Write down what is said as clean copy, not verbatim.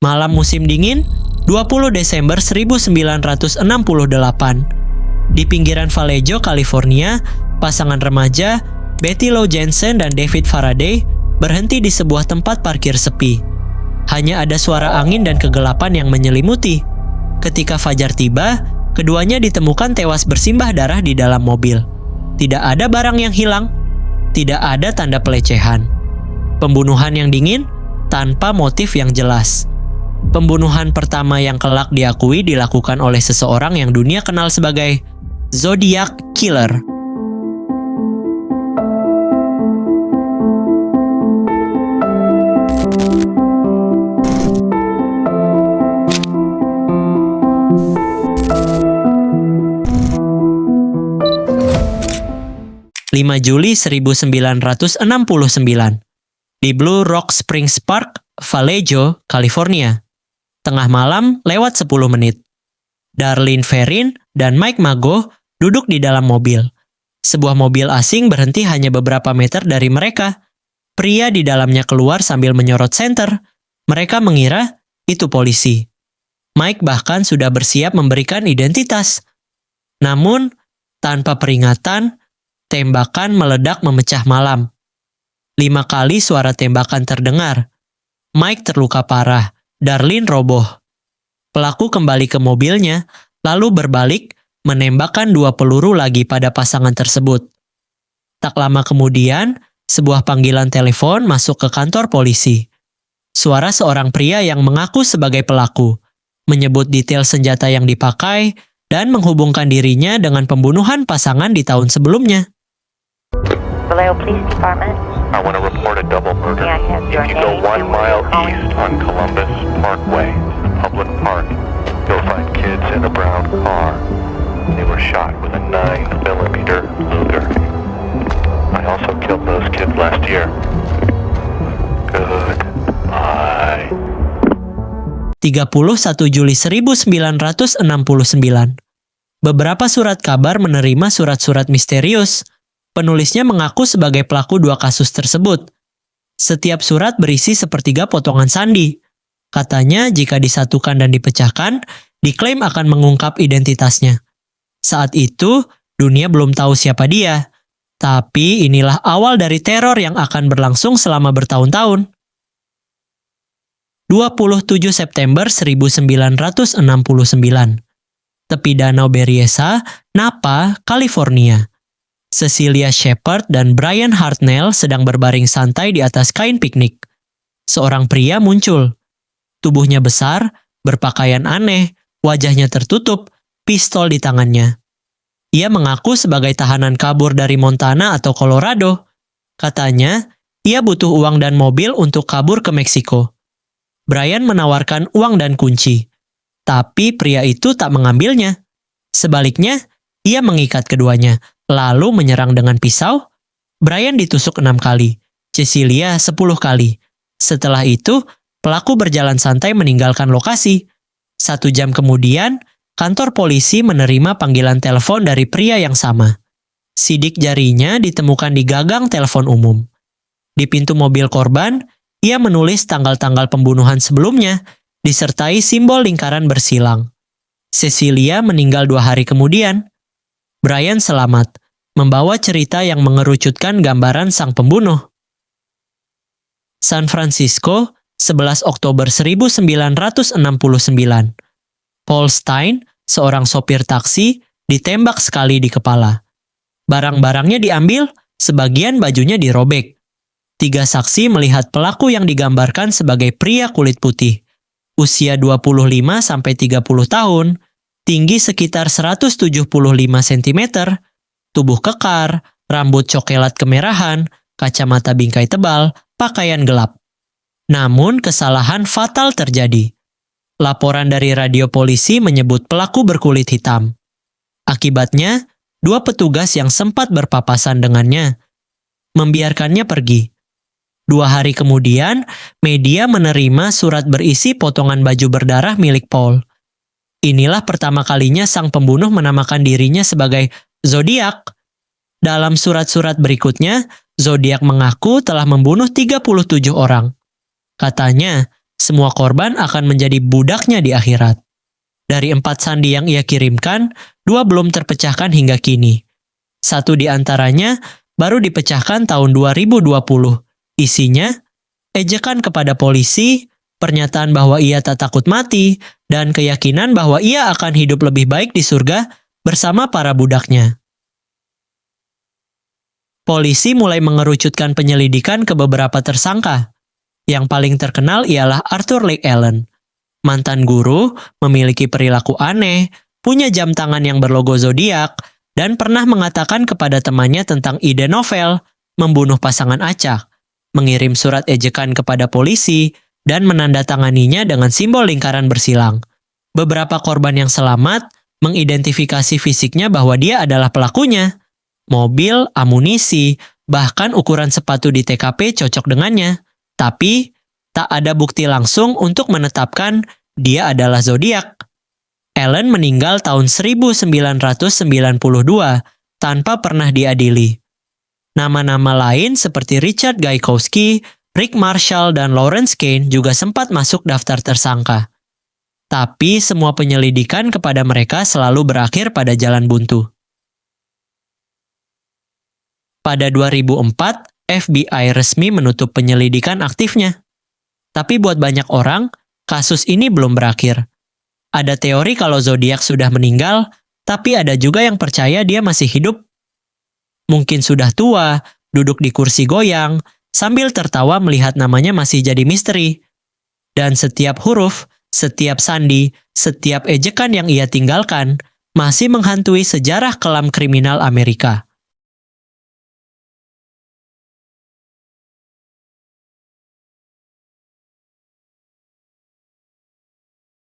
Malam musim dingin, 20 Desember 1968. Di pinggiran Vallejo, California, pasangan remaja Betty Lou Jensen dan David Faraday berhenti di sebuah tempat parkir sepi. Hanya ada suara angin dan kegelapan yang menyelimuti. Ketika fajar tiba, keduanya ditemukan tewas bersimbah darah di dalam mobil. Tidak ada barang yang hilang, tidak ada tanda pelecehan. Pembunuhan yang dingin tanpa motif yang jelas. Pembunuhan pertama yang kelak diakui dilakukan oleh seseorang yang dunia kenal sebagai Zodiac Killer. Juli 1969 di Blue Rock Springs Park, Vallejo, California. Tengah malam lewat 10 menit. Darlene Ferrin dan Mike Mago duduk di dalam mobil. Sebuah mobil asing berhenti hanya beberapa meter dari mereka. Pria di dalamnya keluar sambil menyorot senter. Mereka mengira itu polisi. Mike bahkan sudah bersiap memberikan identitas. Namun, tanpa peringatan, tembakan meledak memecah malam. 5 kali suara tembakan terdengar. Mike terluka parah. Darlene roboh. Pelaku kembali ke mobilnya, lalu berbalik menembakkan 2 peluru lagi pada pasangan tersebut. Tak lama kemudian, sebuah panggilan telepon masuk ke kantor polisi. Suara seorang pria yang mengaku sebagai pelaku, menyebut detail senjata yang dipakai, dan menghubungkan dirinya dengan pembunuhan pasangan di tahun sebelumnya. Vallejo Police Department. I want to report a double murder. May I have your If you go name 1 and where mile you're calling east on Columbus Parkway, a public park, you'll find kids in a brown car. They were shot with a 9mm Luger. I also killed those kids last year. Goodbye. 31 Juli 1969. Beberapa surat kabar menerima surat-surat misterius. Penulisnya mengaku sebagai pelaku 2 kasus tersebut. Setiap surat berisi sepertiga potongan sandi. Katanya jika disatukan dan dipecahkan, diklaim akan mengungkap identitasnya. Saat itu, dunia belum tahu siapa dia. Tapi inilah awal dari teror yang akan berlangsung selama bertahun-tahun. 27 September 1969. Tepi Danau Berryessa, Napa, California. Cecilia Shepard dan Brian Hartnell sedang berbaring santai di atas kain piknik. Seorang pria muncul. Tubuhnya besar, berpakaian aneh, wajahnya tertutup, pistol di tangannya. Ia mengaku sebagai tahanan kabur dari Montana atau Colorado. Katanya, ia butuh uang dan mobil untuk kabur ke Meksiko. Brian menawarkan uang dan kunci. Tapi pria itu tak mengambilnya. Sebaliknya, ia mengikat keduanya, lalu menyerang dengan pisau. Brian ditusuk 6 kali, Cecilia 10 kali. Setelah itu, pelaku berjalan santai meninggalkan lokasi. 1 jam kemudian, kantor polisi menerima panggilan telepon dari pria yang sama. Sidik jarinya ditemukan di gagang telepon umum. Di pintu mobil korban, ia menulis tanggal-tanggal pembunuhan sebelumnya, disertai simbol lingkaran bersilang. Cecilia meninggal 2 hari kemudian. Brian selamat, membawa cerita yang mengerucutkan gambaran sang pembunuh. San Francisco, 11 Oktober 1969. Paul Stein, seorang sopir taksi, ditembak sekali di kepala. Barang-barangnya diambil, sebagian bajunya dirobek. 3 saksi melihat pelaku yang digambarkan sebagai pria kulit putih, usia 25-30 tahun, tinggi sekitar 175 cm, tubuh kekar, rambut coklat kemerahan, kacamata bingkai tebal, pakaian gelap. Namun kesalahan fatal terjadi. Laporan dari radio polisi menyebut pelaku berkulit hitam. Akibatnya, 2 petugas yang sempat berpapasan dengannya membiarkannya pergi. 2 hari kemudian, media menerima surat berisi potongan baju berdarah milik Paul. Inilah pertama kalinya sang pembunuh menamakan dirinya sebagai Zodiac. Dalam surat-surat berikutnya, Zodiac mengaku telah membunuh 37 orang. Katanya, semua korban akan menjadi budaknya di akhirat. Dari 4 sandi yang ia kirimkan, 2 belum terpecahkan hingga kini. 1 di antaranya baru dipecahkan tahun 2020. Isinya, ejekan kepada polisi, pernyataan bahwa ia tak takut mati, dan keyakinan bahwa ia akan hidup lebih baik di surga bersama para budaknya. Polisi mulai mengerucutkan penyelidikan ke beberapa tersangka. Yang paling terkenal ialah Arthur Lake Allen. Mantan guru, memiliki perilaku aneh, punya jam tangan yang berlogo zodiak, dan pernah mengatakan kepada temannya tentang ide novel, membunuh pasangan acak, mengirim surat ejekan kepada polisi, dan menandatanganinya dengan simbol lingkaran bersilang. Beberapa korban yang selamat mengidentifikasi fisiknya bahwa dia adalah pelakunya. Mobil, amunisi, bahkan ukuran sepatu di TKP cocok dengannya. Tapi, tak ada bukti langsung untuk menetapkan dia adalah zodiak. Allen meninggal tahun 1992 tanpa pernah diadili. Nama-nama lain seperti Richard Gaikowski, Rick Marshall, dan Lawrence Kane juga sempat masuk daftar tersangka. Tapi semua penyelidikan kepada mereka selalu berakhir pada jalan buntu. Pada 2004, FBI resmi menutup penyelidikan aktifnya. Tapi buat banyak orang, kasus ini belum berakhir. Ada teori kalau zodiak sudah meninggal, tapi ada juga yang percaya dia masih hidup. Mungkin sudah tua, duduk di kursi goyang, sambil tertawa melihat namanya masih jadi misteri. Dan setiap huruf, setiap sandi, setiap ejekan yang ia tinggalkan, masih menghantui sejarah kelam kriminal Amerika.